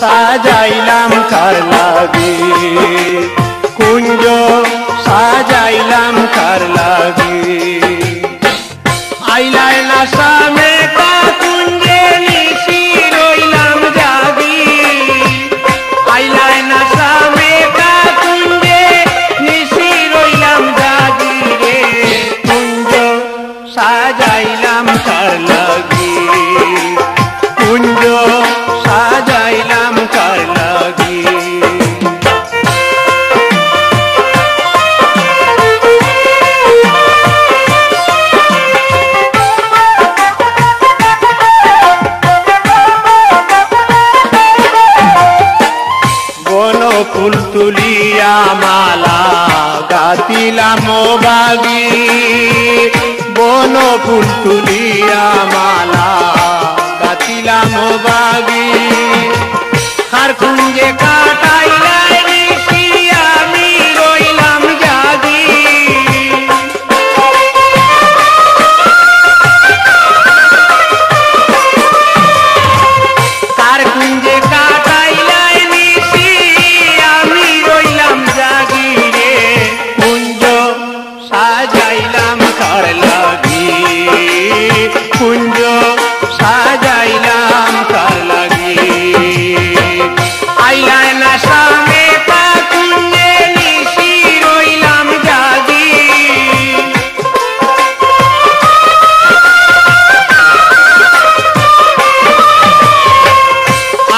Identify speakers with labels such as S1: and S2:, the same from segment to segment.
S1: সাজাইলাম কার লাগি, কুঞ্জ সাজাইলাম কার লাগি। আইলাই না সামনে কা কুঞ্জে নিশি রইলাম জাগি, আইলাই না সামনে কা কুঞ্জে নিশি রইলাম জাগি রে, কুঞ্জ সাজাইলাম কার লাগি, কুঞ্জ সাজাইলাম কার লাগি। ফুল তুলিয়া মালা গাতিলাম বাগি, বন ফুল তুলিয়া মালা গাতিলাম বাগি। কার কুঞ্জে কাটাইলাই নিশি আমি রইলাম জাগি, কার কুঞ্জে কাটাইলাই নিশি আমি রইলাম জাগি রে, কুঞ্জ সাজাইলাম কার লাগি, কুঞ্জ সাজাইলাম কার লাগি। আইলাই না সামনে কা কুঞ্জে নিশি রইলাম জাগি,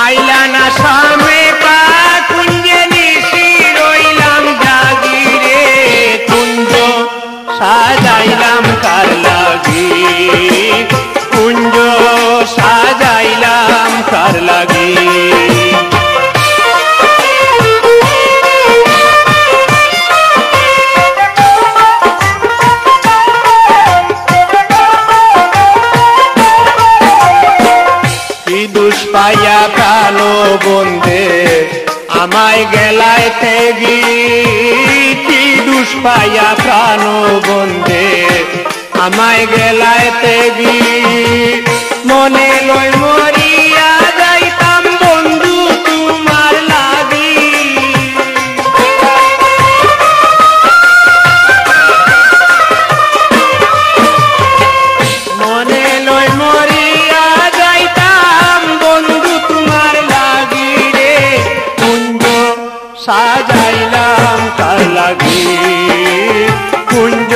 S1: আইলা না সামনে কা কুঞ্জে নিশি রইলাম জাগি রে, কুঞ্জ সাজাইলাম কার লাগি, কুঞ্জ সাজাইলাম কার লাগি। কি দুষ পাইয়া প্রাণ বন্দে আমায় গেলায় তেগি, কি দুষ পাইয়া প্রাণ বন্দে আমায় গেলায় তেগি। মনে লই মরিয়া যাইতাম বন্ধু তোমার লাগি, মনে লই মরিয়া যাইতাম বন্ধু তোমার লাগি রে, কুঞ্জ সাজাইলাম কার লাগি, কুঞ্জ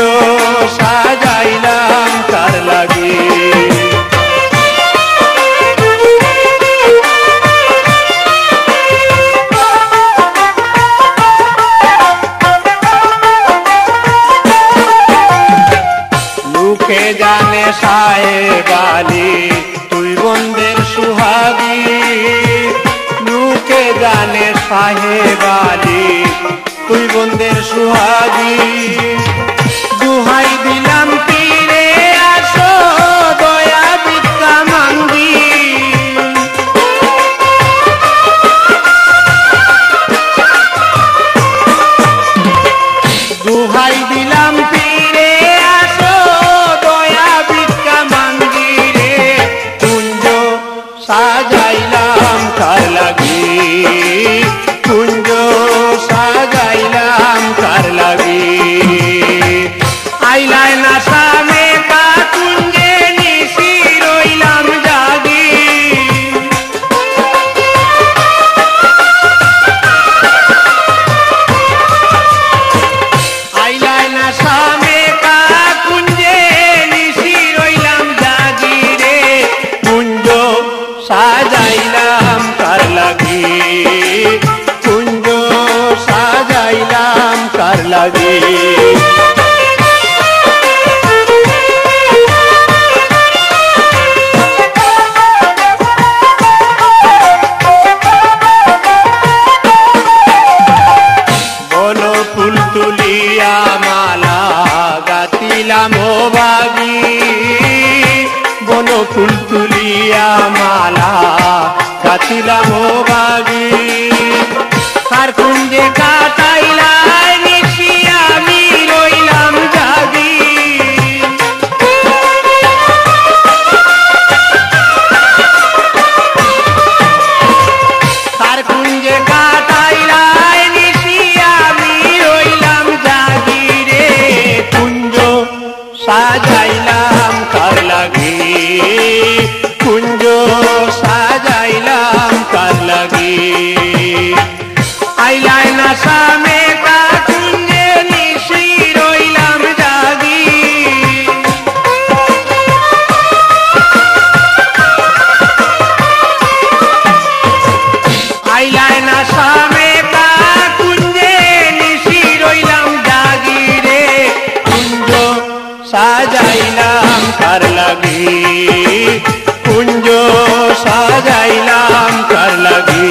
S1: সাজাইলাম কার লাগি। লোকে জানে সাহেবালি তুই বন্দের সুহাগী, লোকে জানে সাহেবালি তুই বন্দের সুহাগী। দুহাই দিলাম তীরে আসো দয়া ভিক্ষা মাঙ্গি, দুহাই দিলাম তীরে আসো দয়া ভিক্ষা মাঙ্গি রে, কুঞ্জ সাজাইলাম কার লাগি, কুঞ্জ সাজাইলাম কার লাগি। আইলাই না সামনে কা কুঞ্জে নিশি রইলাম জাগি, আইলাই না সামনে কা কুঞ্জে নিশি রইলাম জাগি রে, কুঞ্জ সাজাইলাম কার লাগি, কুঞ্জ সাজাইলাম কার লাগি। বন ফুল তুলিয়া মালা গাতিলাম বাগি, বন ফুল তুলিয়া মালা গাতিলাম বাগি। কার কুঞ্জে কাটাইলাই নিশি আমি লাগি আইলাই না সামেতা কুঞ্জে নিশি রইলাম জাগি আইলাই না সামেতা কুঞ্জে নিশি রইলাম জাগি রে কুঞ্জ সাজাইলাম কার লাগি কুঞ্জ সাজাইলাম কার লাগি